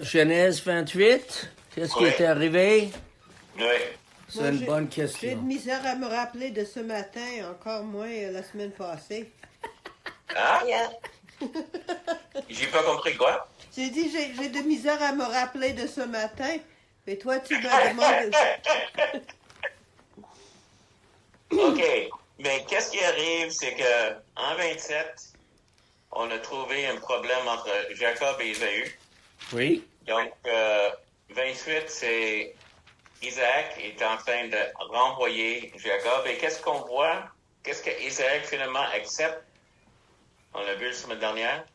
Genèse 28, qu'est-ce qui est arrivé? Oui. C'est Moi, une bonne J'ai de question. misère à me rappeler de ce matin, encore moins la semaine passée. Hein? Yeah. J'ai pas compris quoi? J'ai dit, j'ai de misère à me rappeler de ce matin. Et toi, tu me demandes... OK. Mais qu'est-ce qui arrive, c'est que en 27, on a trouvé un problème entre Jacob et Ésaü. Oui. Donc, 28, c'est Isaac est en train de renvoyer Jacob. Et qu'est-ce qu'on voit? Qu'est-ce que Isaac finalement accepte? On l'a vu la semaine dernière.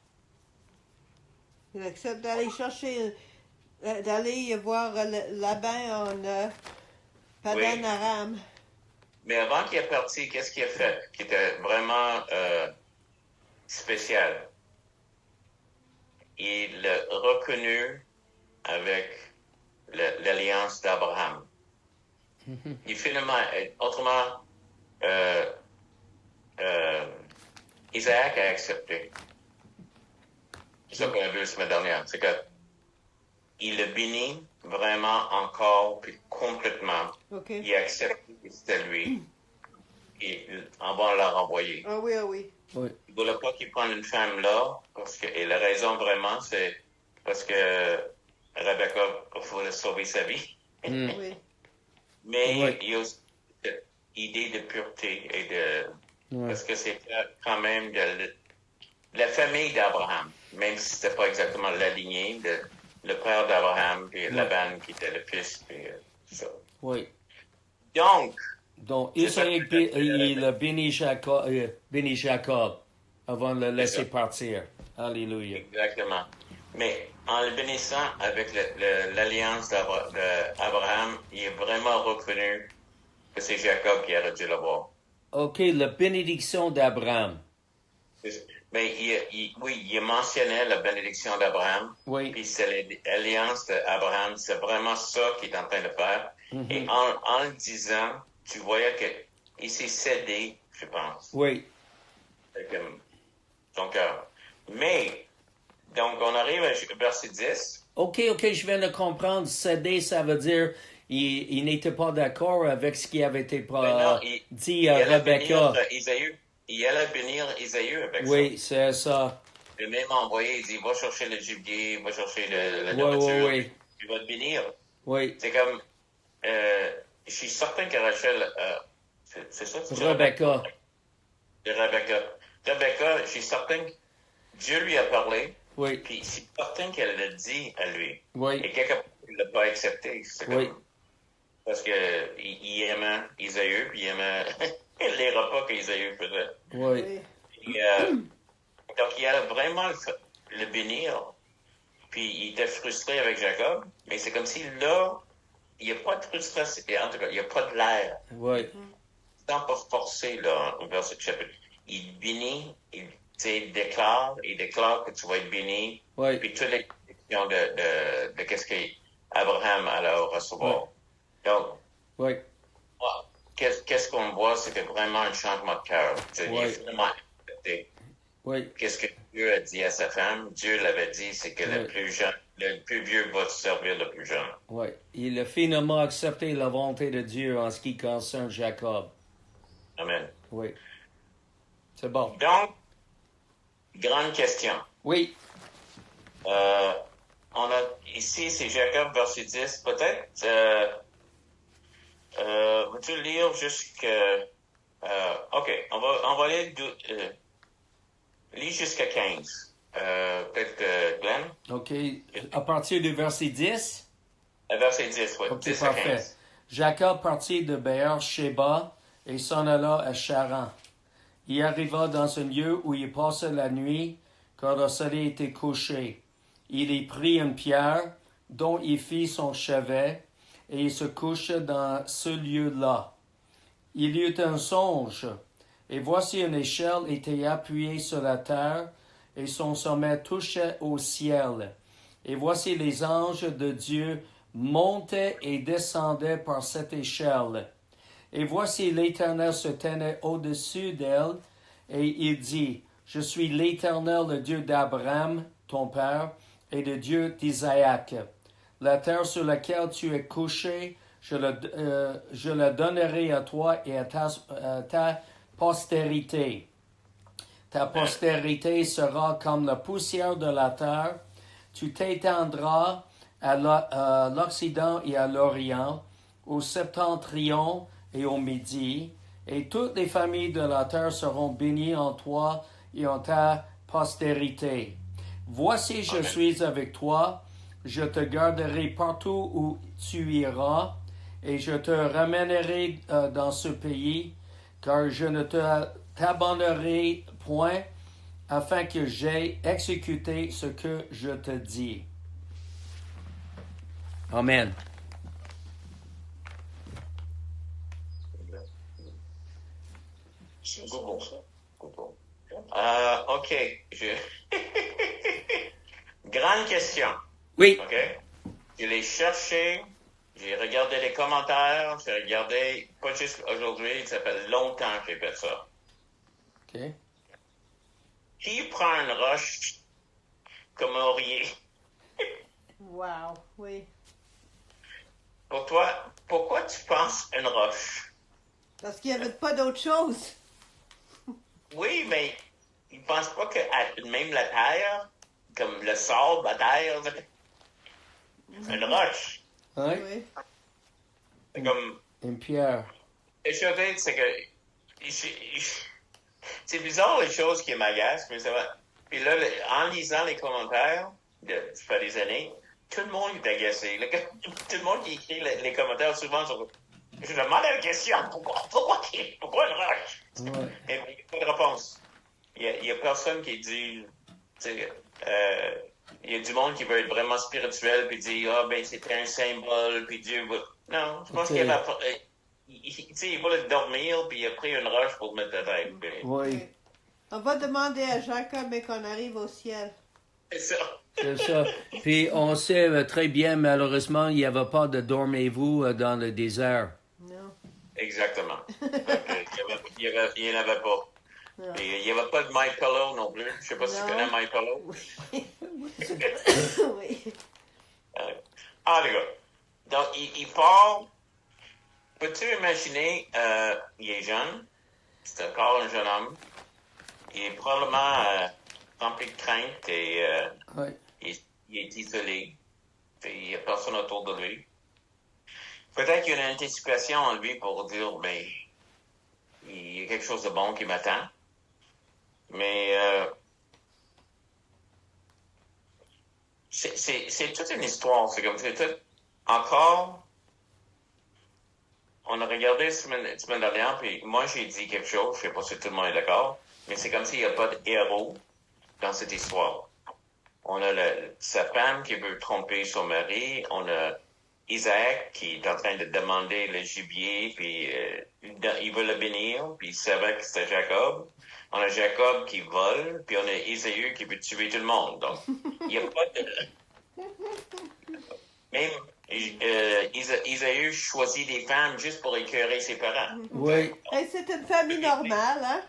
Il accepte d'aller chercher, d'aller voir Laban en Padan Oui. Aram. Mais avant qu'il est parti, qu'est-ce qu'il a fait qui était vraiment spécial? Il l'a reconnu avec l'alliance d'Abraham. Il finalement, autrement, Isaac a accepté. C'est ça qu'on a vu la semaine dernière. C'est que il le bénit vraiment encore, puis complètement. OK. Il a accepté que c'était lui. Et on va la renvoyer. Ah oui, ah oui. Oui. Il ne voulait pas qu'il prenne une femme là, parce que, et la raison vraiment, c'est parce que Rebecca voulait sauver sa vie. Oui. Mais Oui. il y a aussi cette idée de pureté et de... Ouais. Parce que c'est quand même de la famille d'Abraham, même si c'était pas exactement la lignée, le père d'Abraham, puis Laban qui était le fils, puis ça. Oui. Donc, Isaac, il a béni Jacob avant de le laisser ça. partir. Alléluia. Exactement. Mais en le bénissant avec l'alliance d'Abraham, il est vraiment reconnu que c'est Jacob qui aurait dû l'avoir. OK, la bénédiction d'Abraham. Mais il mentionnait la bénédiction d'Abraham. Oui. Puis c'est l'alliance d'Abraham. C'est vraiment ça qu'il est en train de faire. Et en le disant, tu voyais qu'il s'est cédé, je pense. Oui. Avec son cœur. Mais, donc on arrive au verset 10. OK, je viens de comprendre. Céder, ça veut dire il n'était pas d'accord avec ce qui avait été dit à Rebecca. Il allait bénir Isaïe avec ça. Oui, c'est ça. Le même envoyé, il dit, va chercher le gibier, va chercher la nourriture. Oui. Il va te bénir. Oui. C'est comme, je suis certain que Rachel, c'est ça? Rebecca. Rebecca, je suis certain que Dieu lui a parlé. Oui. Puis je suis certain qu'elle l'a dit à lui. Oui. Et quelque part, il l'a pas accepté. C'est comme, Oui. parce que il aimait Isaïe, puis il aimait les repas qu'Isaïe faisait. Oui. Oui. Et, donc, il allait vraiment le bénir. Puis, il était frustré avec Jacob. Mais c'est comme si là, il n'y a pas de frustration. En tout cas, il n'y a pas de l'air. Oui. Sans pas se forcer, là, vers ce chapitre. Il bénit, il déclare que tu vas être béni. Oui. Puis, toutes les questions de qu'est-ce qu'Abraham allait recevoir. Donc, Oui. qu'est-ce qu'on voit, c'est que vraiment un changement de cœur. Il est vraiment accepté. Oui. Qu'est-ce que Dieu a dit à sa femme? Dieu l'avait dit, c'est que le plus jeune, le plus vieux va servir le plus jeune. Oui. Il a finalement accepté la volonté de Dieu en ce qui concerne Jacob. Amen. Oui. C'est bon. Donc, grande question. Oui. On a ici, c'est Jacob, verset 10. Peut-être, veux-tu lire jusqu'à... OK, on va lire... lis jusqu'à 15. Peut-être, Glenn? OK. À partir du verset 10. Verset 10, oui. OK, 10 à parfait. 15. Jacob partit de Beer-Sheba et s'en alla à Charan. Il arriva dans un lieu où il passa la nuit, quand le soleil était couché. Il y prit une pierre, dont il fit son chevet, et il se coucha dans ce lieu-là. Il eut un songe, et voici une échelle était appuyée sur la terre, et son sommet touchait au ciel. Et voici les anges de Dieu montaient et descendaient par cette échelle. Et voici l'Éternel se tenait au-dessus d'elle, et il dit, « Je suis l'Éternel, le Dieu d'Abraham, ton père, et le Dieu d'Isaac. La terre sur laquelle tu es couché, je la donnerai à toi et à ta postérité. Ta postérité sera comme la poussière de la terre. Tu t'étendras à l'Occident et à l'Orient, au septentrion et au Midi, et toutes les familles de la terre seront bénies en toi et en ta postérité. Voici, je suis avec toi, je te garderai partout où tu iras, et je te ramènerai dans ce pays, car je ne t'abandonnerai point, afin que j'aie exécuté ce que je te dis. Amen. OK. Grande question. Oui. OK? Je l'ai cherché, j'ai regardé les commentaires, j'ai regardé, pas juste aujourd'hui, ça fait longtemps que j'ai fait ça. OK. Qui prend une roche comme oreiller? Wow, oui. Pour toi, pourquoi tu penses une roche? Parce qu'il n'y avait pas d'autre chose. Oui, mais ils ne pensent pas que même la terre, comme le sable, la terre, une roche. Oui. Oui. C'est comme, Une pierre. et je veux dire, c'est que, c'est bizarre les choses qui m'agacent, mais ça va. Puis là, en lisant les commentaires, ça fait des années, tout le monde est agacé. Tout le monde qui écrit les commentaires souvent sur. Je demande la question, pourquoi une roche? Ouais. Et il n'y a pas de réponse. Il y a personne qui dit, tu sais, il y a du monde qui veut être vraiment spirituel, puis dit, ben, c'était un symbole, puis Dieu va. Non, je pense qu'il va. Il voulait dormir, puis il a pris une roche pour mettre la tête. Oui. On va demander à Jacob et qu'on arrive au ciel. C'est ça. C'est ça. Puis on sait très bien, malheureusement, il n'y avait pas de dormez-vous dans le désert. Non. Exactement. Il n'y en avait pas. Non. Et il n'y avait pas de My Pillow non plus. Je ne sais pas si tu Non. connais My Pillow. Oui. Les gars. Donc, il part. Peux-tu imaginer, il est jeune. C'est encore un jeune homme. Il est probablement rempli de crainte et Oui. il est isolé. Il n'y a personne autour de lui. Peut-être qu'il y a une anticipation en lui pour dire, ben, il y a quelque chose de bon qui m'attend. Mais c'est toute une histoire. C'est comme c'est tout. Encore, on a regardé la semaine dernière, puis moi j'ai dit quelque chose, je sais pas si tout le monde est d'accord, mais c'est comme s'il n'y a pas de héros dans cette histoire. On a sa femme qui veut tromper son mari, on a Isaac qui est en train de demander le gibier, puis il veut le bénir, puis il savait que c'était Jacob. On a Jacob qui vole, puis on a Isaïe qui veut tuer tout le monde. Donc, il n'y a pas de... Même Isaïe choisit des femmes juste pour écœurer ses parents. Oui. Hey, c'est une famille normale, hein?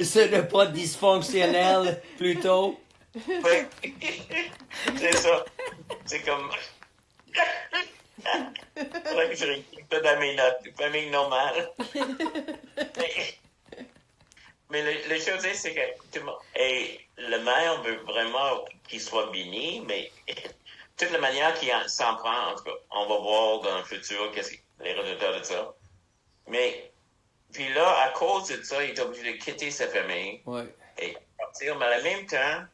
Ce n'est pas dysfonctionnel, plutôt. Ouais. C'est ça. C'est comme... Faudrait que je réécris pas dans mes notes. Famille normale. Mais le chose, c'est que le maire veut vraiment qu'il soit béni, mais toute la manière qu'il s'en prend, en tout cas, on va voir dans le futur les résultats de ça. Mais, puis là, à cause de ça, il est obligé de quitter sa famille et partir. Mais en même temps,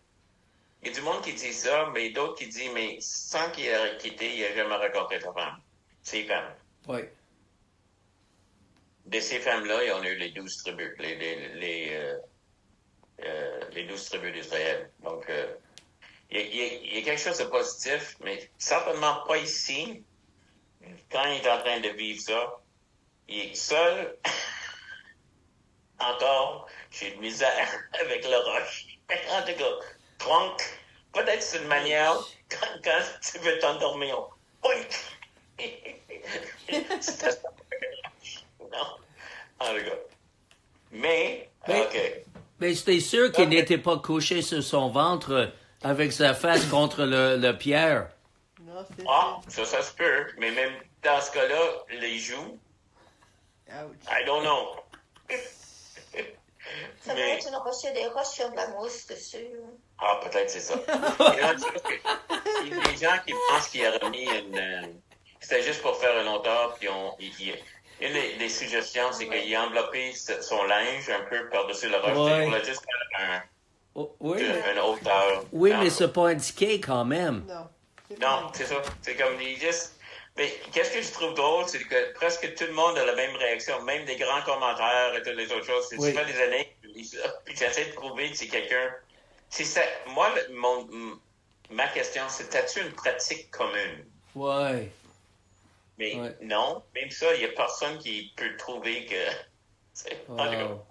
il y a du monde qui dit ça, mais d'autres qui disent, mais sans qu'il ait quitté, il n'a jamais rencontré sa femme. Ses femmes. Oui. De ces femmes-là, il y en a eu les 12 tribus, les 12 tribus d'Israël. Donc, il y a quelque chose de positif, mais certainement pas ici. Quand il est en train de vivre ça, il est seul. Encore, j'ai de misère avec le roche. En tout cas, trunk, peut-être c'est une manière, quand tu veux t'endormir, c'est ça. Non. En tout cas. Mais, Mais, OK. Mais c'était sûr qu'il Ok. n'était pas couché sur son ventre avec sa face contre le pierre. Non, c'est Ah, ça se peut. Mais même dans ce cas-là, les joues, ça. Ouch. I don't know. Ça doit être une roche, il y a des roches qui ont de la mousse dessus. Ah, peut-être c'est ça. Il y a des gens qui pensent qu'il a remis c'était juste pour faire une hauteur, puis une des suggestions, c'est qu'il a enveloppé son linge un peu par-dessus la roche. Ouais. Il voulait juste faire Oh, oui, mais, une hauteur. oui, Non. mais c'est pas indiqué quand même. Non. C'est Non, vrai. c'est ça. C'est comme il juste. Mais qu'est-ce que je trouve drôle, c'est que presque tout le monde a la même réaction, même des grands commentaires et toutes les autres choses. Oui. Ça fait des années que je lis ça, puis j'essaie de prouver que c'est quelqu'un. Si ça, moi, ma question, c'est as-tu une pratique commune? Ouais. Mais Ouais. non, même ça, il n'y a personne qui peut trouver que. En tout cas, Wow.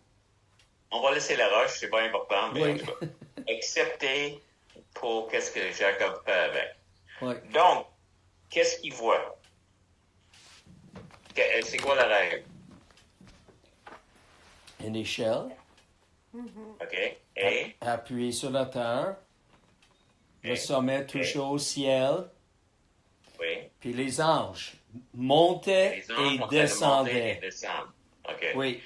on va laisser la roche, c'est pas important, mais en Oui. tout cas, accepter pour qu'est-ce que Jacob fait avec. Ouais. Donc, qu'est-ce qu'il voit? C'est quoi la règle? Une échelle, OK? Et? appuyée sur la terre. Le Ok. sommet touché au ciel. Oui. Puis les anges montaient Les anges et sont en train de monter et descendaient. descendre. OK. Oui.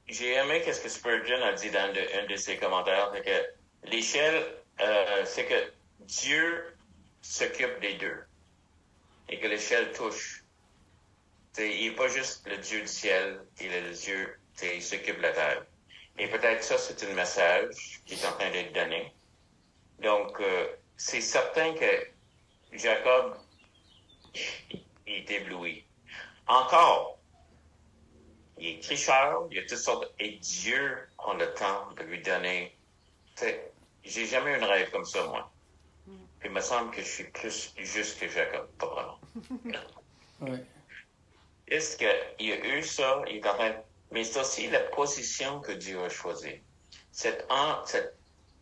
J'ai aimé ce que Spurgeon a dit dans un de ses commentaires, c'est que l'échelle, c'est que Dieu s'occupe des deux et que l'échelle touche. Il n'est pas juste le Dieu du ciel, il est le Dieu, il s'occupe de la terre. Et peut-être ça, c'est un message qui est en train d'être donné. Donc, c'est certain que Jacob, il est ébloui. Encore, il est tricheur, il y a toutes sortes et Dieu prend le temps de lui donner. J'ai jamais eu un rêve comme ça, moi. Il me semble que je suis plus juste que Jacob, pas vraiment. Oui. Est-ce qu'il a eu ça, il est en train de... Mais c'est aussi la position que Dieu a choisie. Cet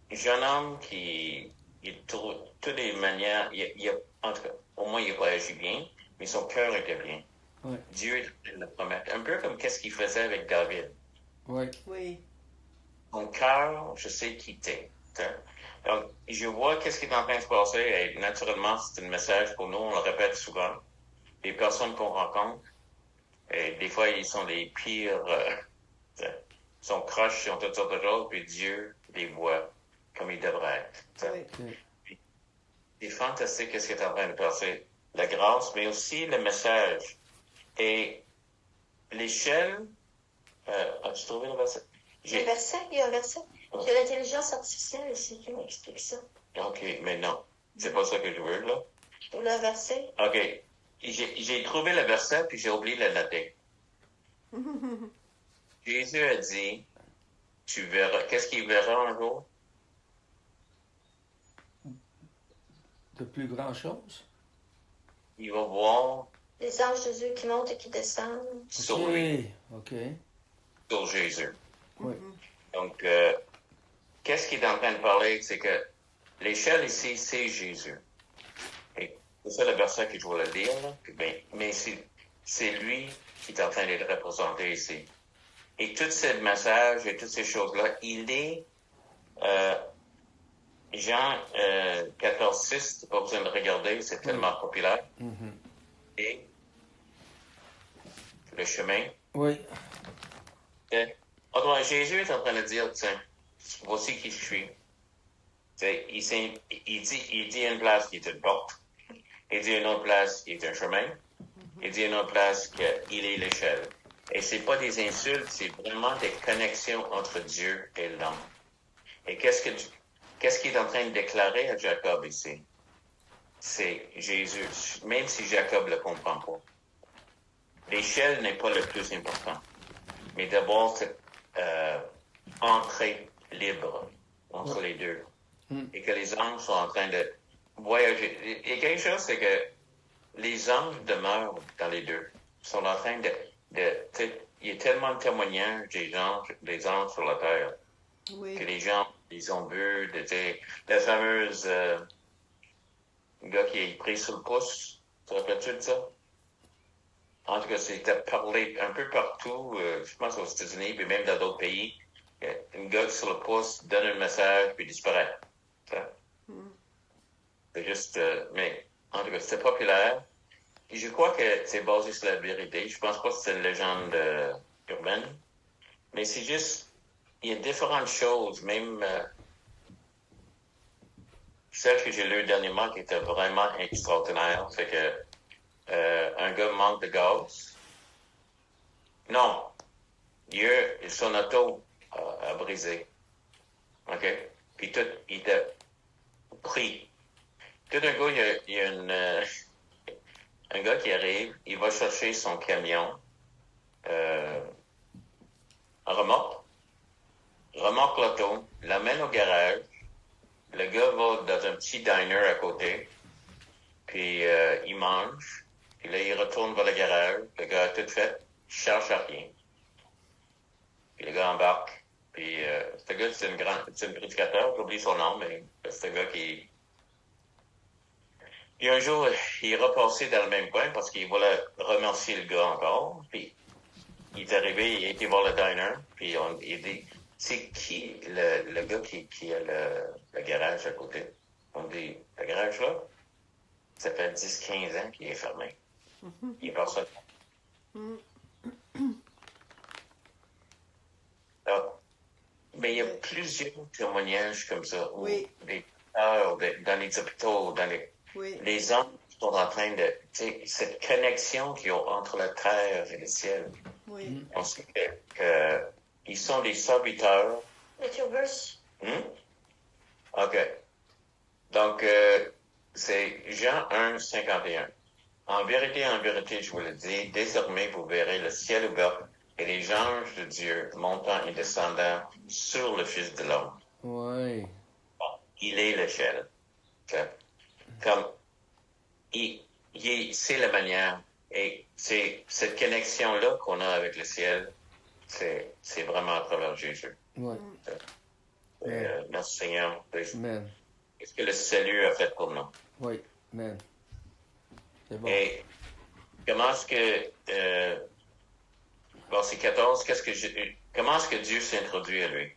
jeune homme qui, il trouve toutes les manières, en tout cas, au moins il n'a pas agi bien, mais son cœur était bien. Oui. Dieu est en train de le promettre. Un peu comme qu'est-ce qu'il faisait avec David. Oui. Oui. Mon cœur, je sais qui t'es. Donc, je vois qu'est-ce qui est en train de se passer et naturellement, c'est un message pour nous, on le répète souvent. Les personnes qu'on rencontre, et des fois, ils sont les pires, ils sont croches, ils ont toutes sortes de choses, puis Dieu les voit comme ils devraient être. Oui. C'est fantastique ce qui est en train de passer. La grâce, mais aussi le message. Et l'échelle, as-tu trouvé le verset? Le verset, il y a un verset. J'ai l'intelligence artificielle ici qui m'explique ça. OK, mais non. C'est pas ça que je veux, là. Le verset. OK. J'ai trouvé le verset, puis j'ai oublié de le noter. Jésus a dit, tu verras, qu'est-ce qu'il verra un jour? De plus grand chose. Il va voir Les anges de Dieu qui montent et qui descendent. sur lui, OK. sur Jésus. Oui. Donc, qu'est-ce qu'il est en train de parler? C'est que l'échelle ici, c'est Jésus. Et c'est ça le verset que je voulais lire, là. Mais c'est lui qui est en train d'être représenté ici. Et tous ces messages et toutes ces choses-là, il est Jean 14,6, t'as pas besoin de regarder, c'est tellement populaire. Et le chemin. Oui. Autrement, Jésus est en train de dire, tiens, voici qui je suis. Il dit une place qui est une porte. Il dit une autre place qui est un chemin. Il dit une autre place qu'il est l'échelle. Et c'est pas des insultes, c'est vraiment des connexions entre Dieu et l'homme. Et qu'est-ce qu'il est en train de déclarer à Jacob ici? C'est Jésus, même si Jacob ne le comprend pas. L'échelle n'est pas le plus important, mais d'abord cette entrée libre entre les deux. Et que les anges sont en train de voyager. Et quelque chose, c'est que les anges demeurent dans les deux. Ils sont en train il y a tellement de témoignages des anges sur la terre. Oui. Que les gens, ils ont vu, la fameuse gars qui est pris sur le pouce. Tu te rappelles-tu de ça? En tout cas, c'était parlé un peu partout, je pense aux États-Unis, puis même dans d'autres pays. Une gars sur le pouce donne un message puis disparaît. Ça. C'est juste, mais en tout cas, c'est populaire. Et je crois que c'est basé sur la vérité. Je pense pas que c'est une légende urbaine. Mais c'est juste, il y a différentes choses, même celle que j'ai lue dernièrement qui était vraiment extraordinaire, c'est que un gars manque de gaz. Non, son auto a brisé. OK? Puis tout, il était pris. Tout d'un coup, il y a un gars qui arrive, il va chercher son camion, remorque l'auto, l'amène au garage. Le gars va dans un petit diner à côté, puis il mange. Puis là, il retourne vers le garage. Le gars a tout fait, il cherche à rien. Puis le gars embarque. Puis ce gars, c'est un prédicateur, j'oublie son nom, mais c'est un gars qui... Puis un jour, il est repassé dans le même coin parce qu'il voulait remercier le gars encore. Puis il est arrivé, il a été voir le diner, puis il dit, c'est qui le gars qui a le garage à côté? On dit, le garage là, ça fait 10-15 ans qu'il est fermé. Il est personne. Alors, mais il y a plusieurs témoignages comme ça, où des dans les hôpitaux, les gens sont en train de, tu sais, cette connexion qu'il y a entre la terre et le ciel. Oui. On sait que ils sont des serviteurs. Matthew verse. OK. Donc, c'est Jean 1, 51. En vérité, je vous le dis, désormais vous verrez le ciel ouvert et les anges de Dieu montant et descendant sur le Fils de l'homme. Oui. Il est l'échelle. Comme, c'est la manière. Et c'est cette connexion-là qu'on a avec le ciel, c'est vraiment à travers Jésus. Oui. Merci Seigneur. Amen. Qu'est-ce que le salut a fait pour nous? Oui. Amen. C'est bon. Et comment est-ce que, verset 14, comment est-ce que Dieu s'est introduit à lui?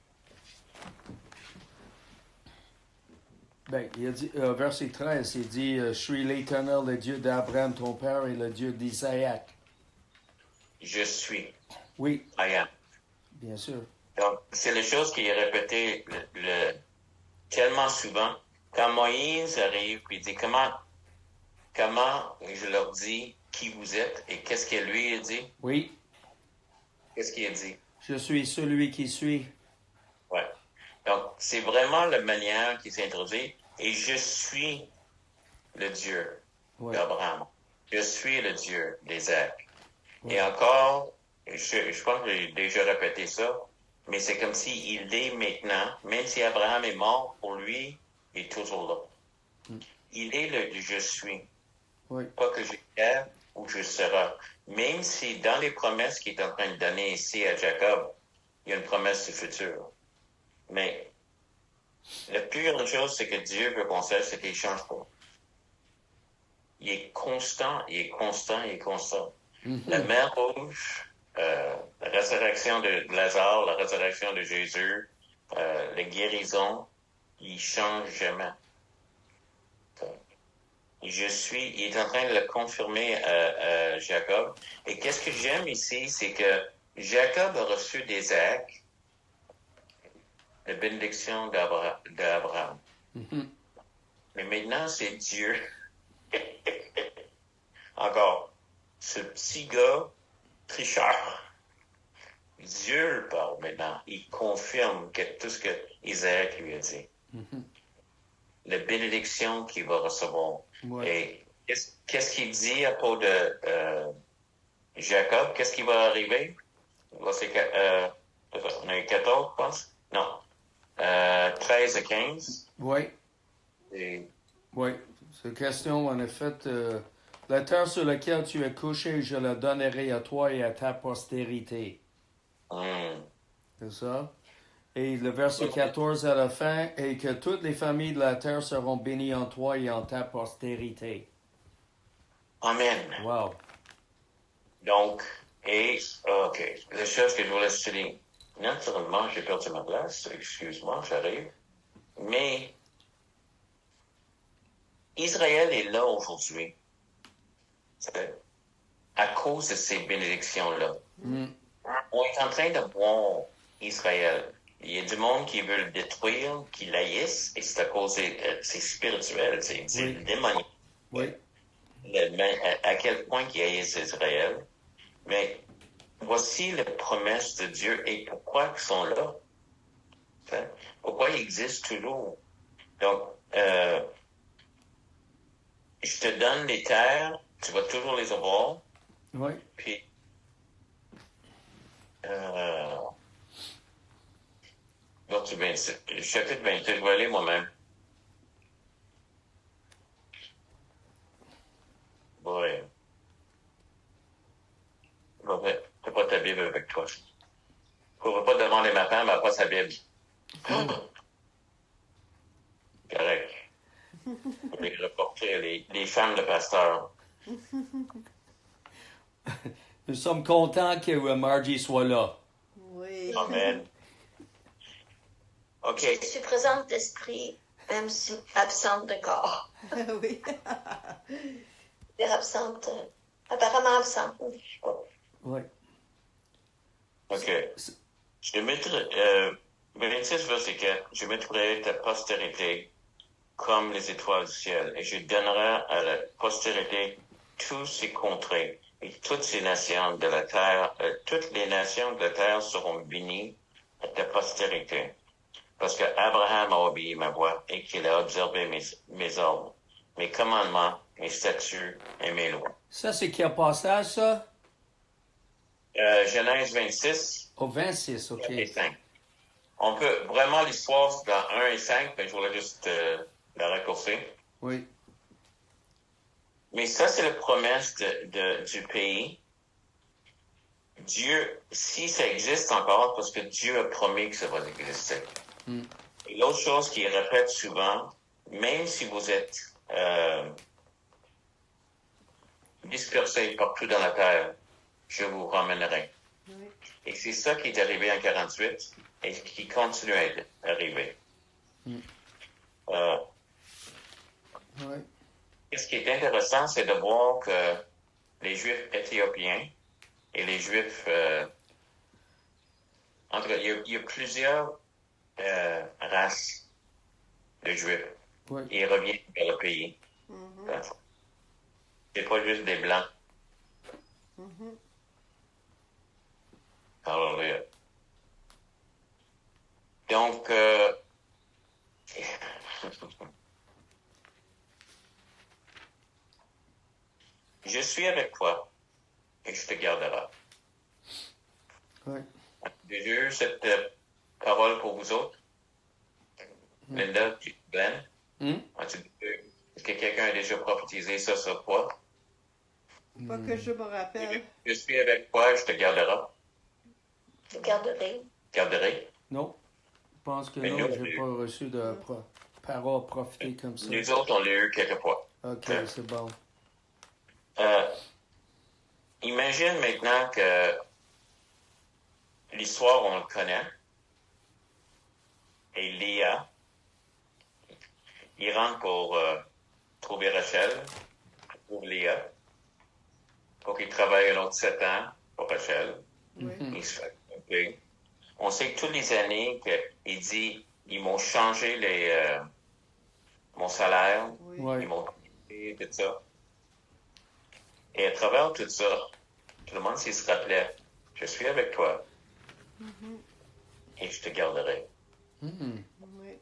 Ben, il a dit, verset 13, il dit, je suis l'Éternel, le Dieu d'Abraham, ton père, et le Dieu d'Isaac. Je suis. Oui, I am. bien sûr. Donc, c'est la chose qui est répétée tellement souvent. Quand Moïse arrive, puis il dit, comment je leur dis qui vous êtes et qu'est-ce que lui a dit? Oui, Qu'est-ce qu'il a dit? je suis celui qui suis. Ouais. Donc, c'est vraiment la manière qui s'est introduite. Et je suis le Dieu d'Abraham. Je suis le Dieu d'Isaac. Et encore, je pense que j'ai déjà répété ça, mais c'est comme s'il est maintenant, même si Abraham est mort, pour lui, il est toujours là. Il est le je suis. Pas que j'étais ou je serai. Même si dans les promesses qu'il est en train de donner ici à Jacob, il y a une promesse du futur. Mais la plus grande chose, c'est que Dieu veut qu'on sache, c'est qu'il ne change pas. Il est constant, il est constant, il est constant. La mer Rouge, la résurrection de Lazare, la résurrection de Jésus, la guérison, il ne change jamais. Il est en train de le confirmer à Jacob. Et qu'est-ce que j'aime ici, c'est que Jacob a reçu d'Isaac la bénédiction d'Abraham. Mais maintenant, c'est Dieu. Encore, ce petit gars tricheur. Dieu le parle maintenant. Il confirme tout ce que Isaac lui a dit. La bénédiction qu'il va recevoir. Et qu'est-ce qu'il dit à propos de Jacob? Qu'est-ce qui va arriver? Là, on a eu 14, je pense? Non. 13 à 15. Oui. Oui. C'est une question, en effet. La terre sur laquelle tu es couché, je la donnerai à toi et à ta postérité. C'est ça? Et le verset 14 à la fin, et que toutes les familles de la terre seront bénies en toi et en ta postérité. Amen. Wow. Donc, OK, la chose que je voulais souligner. naturellement, j'ai perdu ma place. Excuse-moi, j'arrive. Mais Israël est là aujourd'hui à cause de ces bénédictions-là. On est en train de voir Israël. Il y a du monde qui veut le détruire, qui l'haïssent, et c'est à cause c'est spirituel, c'est démoniaque. Oui. À quel point ils haïssent Israël. Mais voici la promesse de Dieu et pourquoi ils sont là. Pourquoi ils existent toujours. Donc, je te donne les terres, tu vas toujours les avoir. Oui. Puis, chapitre 27, je vais aller moi-même. Ouais. T'as pas ta Bible avec toi. Je ne pourrais pas demander ma femme, elle n'a pas sa Bible. Correct. Pour les reporter, les femmes de pasteur. Nous sommes contents que Margie soit là. Oui. Amen. OK. Je suis présente d'esprit, même si absente de corps. Oui. C'est absente, apparemment absente. Je sais pas. Oui. OK. Je mettrai, 26, verset 4, je mettrai ta postérité comme les étoiles du ciel, et je donnerai à la postérité tous ces contrées, et toutes ces nations de la terre, toutes les nations de la terre seront bénies à ta postérité. Parce que Abraham a obéi ma voix et qu'il a observé mes ordres, mes commandements, mes statuts et mes lois. Ça, c'est quel passage, ça? Genèse 26. Au 26, OK. Et 5. On peut, vraiment, l'histoire, c'est dans 1 et 5, mais je voulais juste la raccourcir. Oui. Mais ça, c'est la promesse du pays. Dieu, si ça existe encore, parce que Dieu a promis que ça va exister. Et l'autre chose qu'il répète souvent, même si vous êtes dispersés partout dans la terre, je vous ramènerai. Oui. Et c'est ça qui est arrivé en 48 et qui continue à arriver. Oui. Ce qui est intéressant, c'est de voir que les Juifs éthiopiens et les Juifs... en tout cas, il y a plusieurs races de Juifs. Oui. Et ils reviennent vers le pays. C'est pas juste des Blancs. Alléluia. Donc, je suis avec toi et je te garderai. Oui. J'ai eu cette parole pour vous autres. Linda, Ben, est-ce que quelqu'un a déjà prophétisé ça sur toi? Pas que je me rappelle. Je suis avec toi et je te garderai. Je garderai. Garderai. Non. Je pense que Mais non, nous, je n'ai pas reçu de parole prophétée comme ça. Nous autres, on l'a eu quelques fois. OK, c'est bon. Imagine maintenant que l'histoire, on le connaît. Et Léa, il rentre pour trouver Rachel, pour Léa, pour qu'il travaille un autre 7 ans pour Rachel. Oui. Il se fait couper. On sait que toutes les années qu'il dit, ils m'ont changé mon salaire, Oui. Oui. ils m'ont coupé, tout ça. Et à travers tout ça, tout le monde s'il se rappelait, je suis avec toi et je te garderai. Mhm. Oui.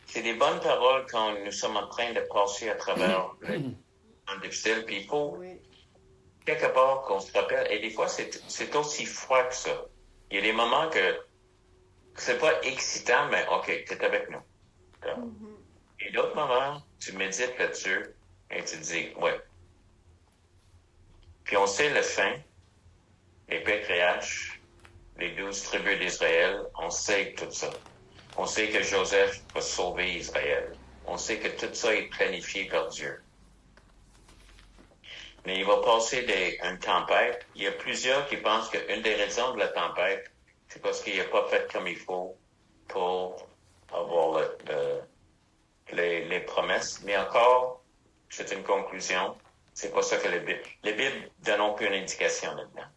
C'est des bonnes paroles quand nous sommes en train de passer à travers le temps difficile. Puis il faut, Oui. quelque part, qu'on se rappelle. Et des fois, c'est aussi froid que ça. Il y a des moments que c'est pas excitant, mais OK, t'es avec nous. Et d'autres moments, tu médites là-dessus et tu te dis, ouais. Puis on sait le fin, les patriarches, les 12 tribus d'Israël, on sait tout ça. On sait que Joseph va sauver Israël. On sait que tout ça est planifié par Dieu. Mais il va passer une tempête. Il y a plusieurs qui pensent qu'une des raisons de la tempête, c'est parce qu'il n'a pas fait comme il faut pour avoir les promesses. Mais encore, c'est une conclusion. C'est pas ça que les Bibles donnent aucune indication là-dedans.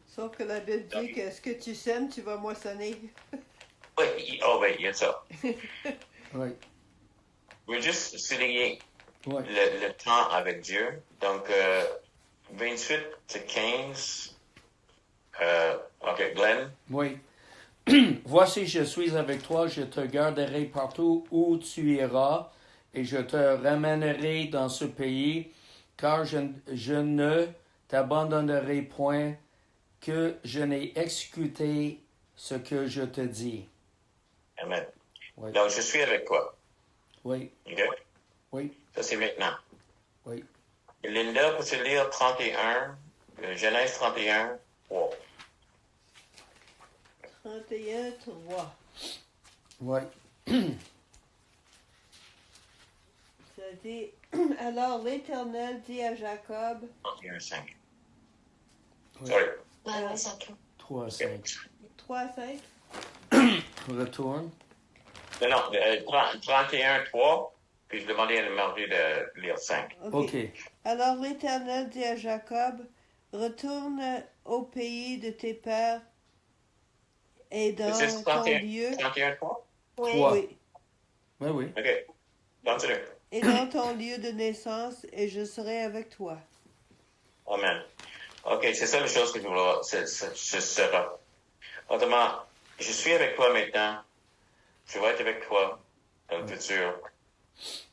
Sauf que la Bible dit que ce que tu sèmes, tu vas moissonner. Oui, il y a ça. Oui. Je veux juste souligner Oui. le temps avec Dieu. Donc, 28 c'est 15. OK, Glenn. Oui. Voici, je suis avec toi, je te garderai partout où tu iras, et je te ramènerai dans ce pays, car je ne t'abandonnerai point, que je n'ai exécuté ce que je te dis. Amen. Oui. Donc, je suis avec toi. Oui. OK? Oui. Ça, c'est maintenant. Oui. Linda, peux-tu lire 31, Genèse 31, 3. 31, 3. Oui. Ça dit, alors l'Éternel dit à Jacob, 31, 5. Oui. Sorry. Ouais, 5. 3, 5. 3 à 5. Retourne. Non, 31, 3. Puis je demandais à Marie de lire 5. OK. Alors l'Éternel dit à Jacob, retourne au pays de tes pères et dans C'est ton 31, lieu. 31, 3? Oui. Trois. Oui. Oui, oui. OK. Continue. Et dans ton lieu de naissance, et je serai avec toi. Amen. OK, c'est ça la chose que je voulais voir. Ce sera. Autrement, je suis avec toi maintenant. Je vais être avec toi dans le futur.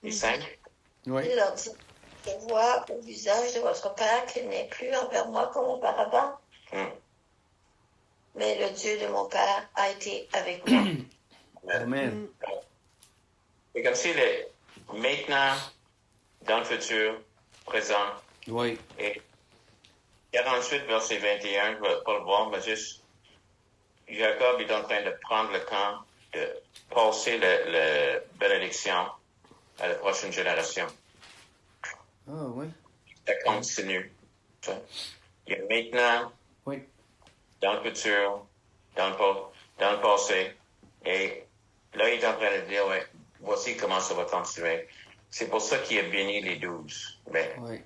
Et 5? Oui. Il leur dit, je vois au visage de votre Père qu'il n'est plus envers moi comme auparavant, mais le Dieu de mon Père a été avec moi. Amen. C'est comme si maintenant, dans le futur, présent, Oui. et 48, verset 21, je ne vais pas le voir, mais juste, Jacob est en train de prendre le temps de passer la bénédiction à la prochaine génération. Ah, oui. Ça continue. Il y a maintenant, Oui. dans le futur, dans le passé, et là, il est en train de dire, ouais, voici comment ça va continuer. C'est pour ça qu'il a béni les 12. Mais Oui.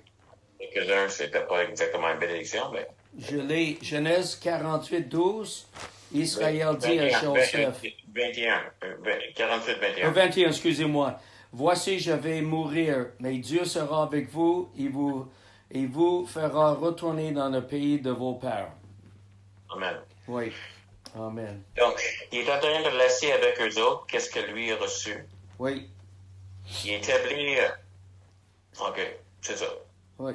quelques-uns, c'était pas exactement une bénédiction, mais... Je lis Genèse 48, 12. Israël dit à Joseph. 21. 48, 21. 21, excusez-moi. Voici, je vais mourir, mais Dieu sera avec vous et vous fera retourner dans le pays de vos pères. Amen. Oui. Amen. Donc, il est en train de laisser avec eux autres qu'est-ce que lui a reçu. Oui. Il établit... OK, c'est ça. Oui.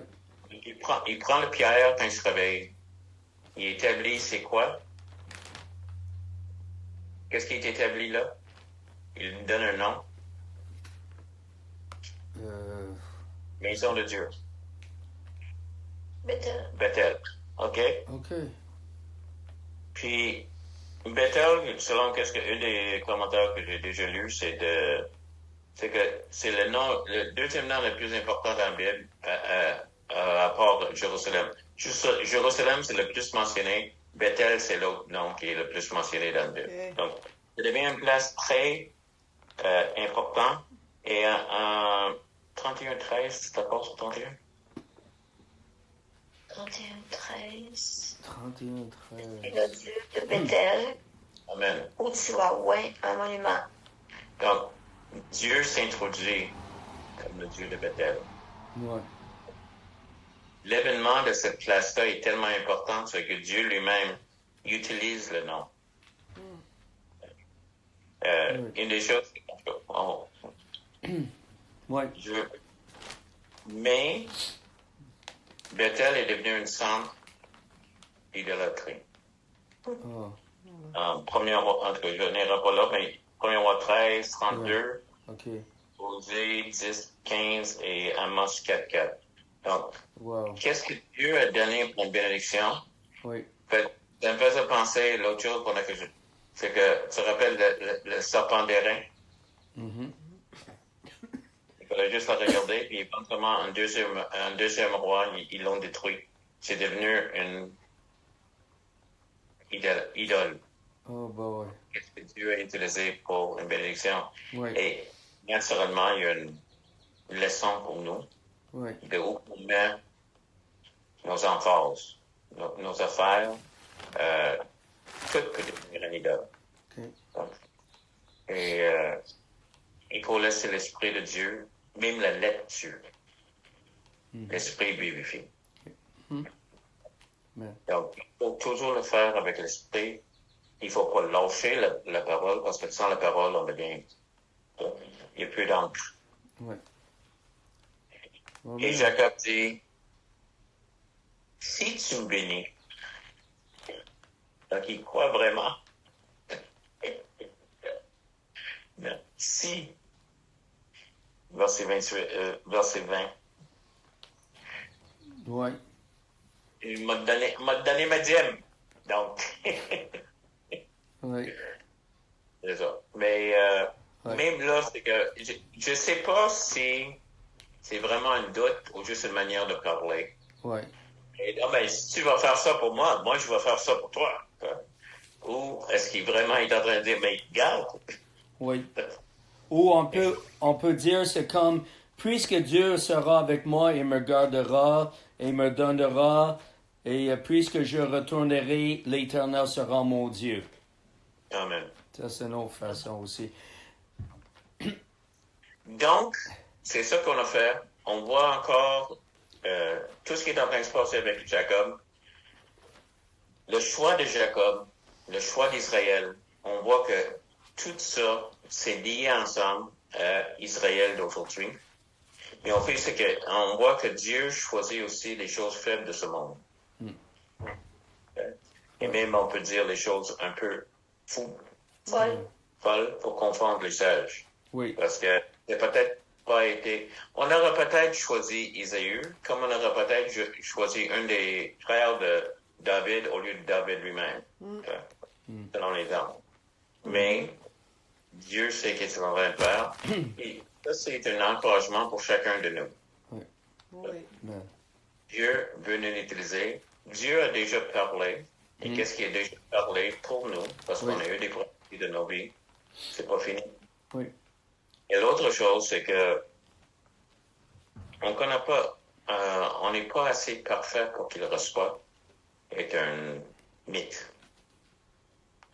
Il prend le pierre quand il se réveille. Il établit c'est quoi? Qu'est-ce qui est établi là? Il lui donne un nom. Maison de Dieu. Bethel. OK? OK. Puis, Bethel, selon qu'est-ce que un des commentaires que j'ai déjà lus, c'est que c'est le deuxième nom le plus important dans la Bible, à part Jérusalem. Jérusalem, c'est le plus mentionné. Bethel, c'est l'autre nom qui est le plus mentionné dans la Bible. Okay. Donc, ça devient une place très importante. Et en 31-13, c'est d'accord sur 31? 31-13. 31, 13. Le Dieu de Bethel, Amen. où tu as oint un monument. Donc, Dieu s'introduit comme le Dieu de Bethel. Ouais. L'événement de cette place-là est tellement important que Dieu lui-même utilise le nom. Une des choses, Ouais. mais Bethel est devenu un centre d'idolâtrie. Ah, Premier roi, en tout cas, je n'irai pas là, mais premier roi 13, 32, OK. Osée 10, 15 et Amos 4, 4. Donc, Wow. qu'est-ce que Dieu a donné pour une bénédiction? Oui. Ça me faisait penser, l'autre chose c'est que tu te rappelles le serpent d'airain? Mhm. Il fallait juste le regarder, puis éventuellement, un deuxième roi, ils l'ont détruit. C'est devenu idole. Oh boy. Qu'est-ce que Dieu a utilisé pour une bénédiction? Oui. Et naturellement, il y a une leçon pour nous Oui. de où on met nos emphases, nos affaires. Tout peut devenir un idole. OK. Donc, et il faut laisser l'Esprit de Dieu, même la lecture. L'Esprit vivifie. Amen. Donc, il faut toujours le faire avec l'Esprit. Il ne faut pas lâcher la parole, parce que sans la parole, on devient... Il n'y a plus d'encre. Oui. Et Jacob dit, si tu me bénis, donc il croit vraiment. Mais si, verset 20, Oui. il m'a donné ma dîme. Donc, Oui. c'est ça. Mais Ouais. même là, c'est que je ne sais pas si c'est vraiment un doute ou juste une manière de parler. Oui. Et non, ben, si tu vas faire ça pour moi, moi, je vais faire ça pour toi. Ou est-ce qu'il vraiment est en train de dire, mais garde. Oui. Ou on peut dire, c'est comme, puisque Dieu sera avec moi et me gardera et me donnera, et puisque je retournerai, l'Éternel sera mon Dieu. Amen. Ça, c'est une autre façon aussi. Donc, c'est ça qu'on a fait. On voit encore tout ce qui est en train de se passer avec Jacob. Le choix de Jacob, le choix d'Israël, on voit que tout ça, c'est lié ensemble à Israël d'aujourd'hui. Mais on fait ce que, on voit que Dieu choisit aussi les choses faibles de ce monde. Et même, on peut dire les choses un peu folles pour confondre les sages. Oui. Parce que c'est peut-être pas été... On aurait peut-être choisi Isaïe, comme on aurait peut-être choisi un des frères de David au lieu de David lui-même, selon les hommes. Mais Dieu sait qu'est-ce qu'il est en train de faire. Et ça, c'est un encouragement pour chacun de nous. Oui. Amen. Dieu veut nous utiliser. Dieu a déjà parlé. Et qu'est-ce qu'il a déjà parlé pour nous? Parce qu'on a eu des prophéties de nos vies. C'est pas fini. Oui. Et l'autre chose, c'est que on connaît pas, on n'est pas assez parfait pour qu'il reçoive. Est un mythe.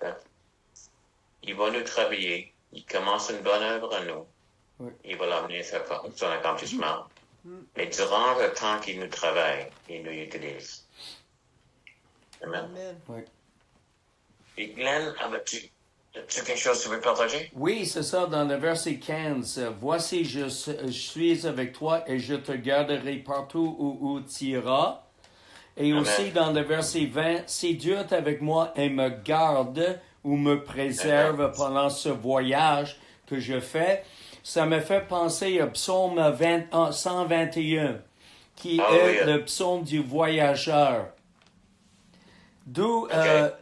Hein? Il va nous travailler. Il commence une bonne œuvre à nous. Oui. Il va l'amener à son accomplissement. Mais durant le temps qu'il nous travaille, il nous utilise. Amen. Amen. Oui. Et Glenn, as-tu quelque chose que tu veux partager? Oui, c'est ça, dans le verset 15. Voici, je suis avec toi et je te garderai partout où tu iras. Et Amen. aussi dans le verset 20, si Dieu est avec moi et me garde ou me préserve Amen. pendant ce voyage que je fais, ça me fait penser au psaume 121, qui est le psaume du voyageur. D'où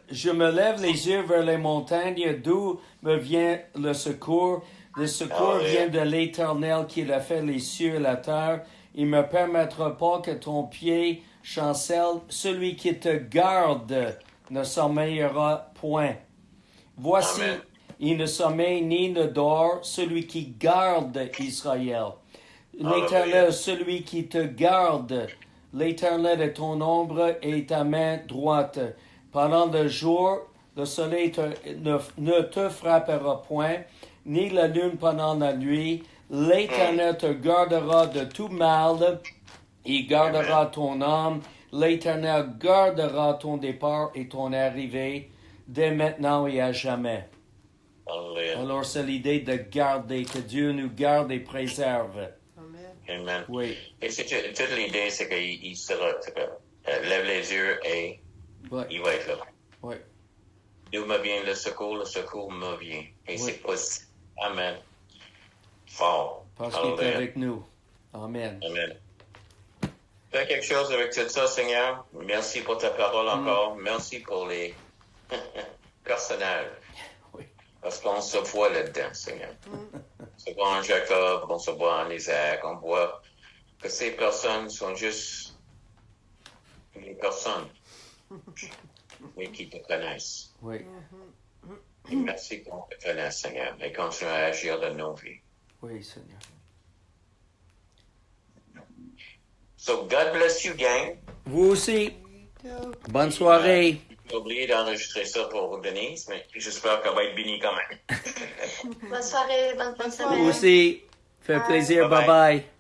je me lève les yeux vers les montagnes, d'où me vient le secours. Le secours vient de l'Éternel qui a fait les cieux et la terre. Il ne me permettra pas que ton pied chancelle. Celui qui te garde ne sommeillera point. Voici, Amen. il ne sommeille ni ne dort, celui qui garde Israël. L'Éternel, celui qui te garde. L'Éternel est ton ombre et ta main droite. Pendant le jour, le soleil ne te frappera point, ni la lune pendant la nuit. L'Éternel te gardera de tout mal. Il gardera ton âme. L'Éternel gardera ton départ et ton arrivée dès maintenant et à jamais. Alléluia. Alors, c'est l'idée de garder, que Dieu nous garde et préserve. Amen. Amen. Oui. Et c'est toute l'idée, c'est qu'il sera, lève les yeux et Oui. il va être là. Oui. D'où me vient le secours me vient. Et c'est possible. Amen. Fort. Parce qu'il est Alléluia. avec nous. Amen. Amen. Fais quelque chose avec tout ça, Seigneur. Merci pour ta parole encore. Merci pour les personnages. Oui. Parce qu'on se voit là-dedans, Seigneur. On se voit en Jacob, on se voit en Isaac, on voit que ces personnes sont juste des personnes. Oui, qui te connaissent. Oui, Et merci qu'on te connaisse, Seigneur, et continue à agir dans nos vies. oui, Seigneur. So, God bless you, gang. Vous aussi. Bonne soirée. J'ai oublié d'enregistrer ça pour Denise, mais j'espère qu'elle va être bénie quand même. Bonne soirée, bonne Vous semaine. aussi. Fait plaisir. Bye bye. Bye bye.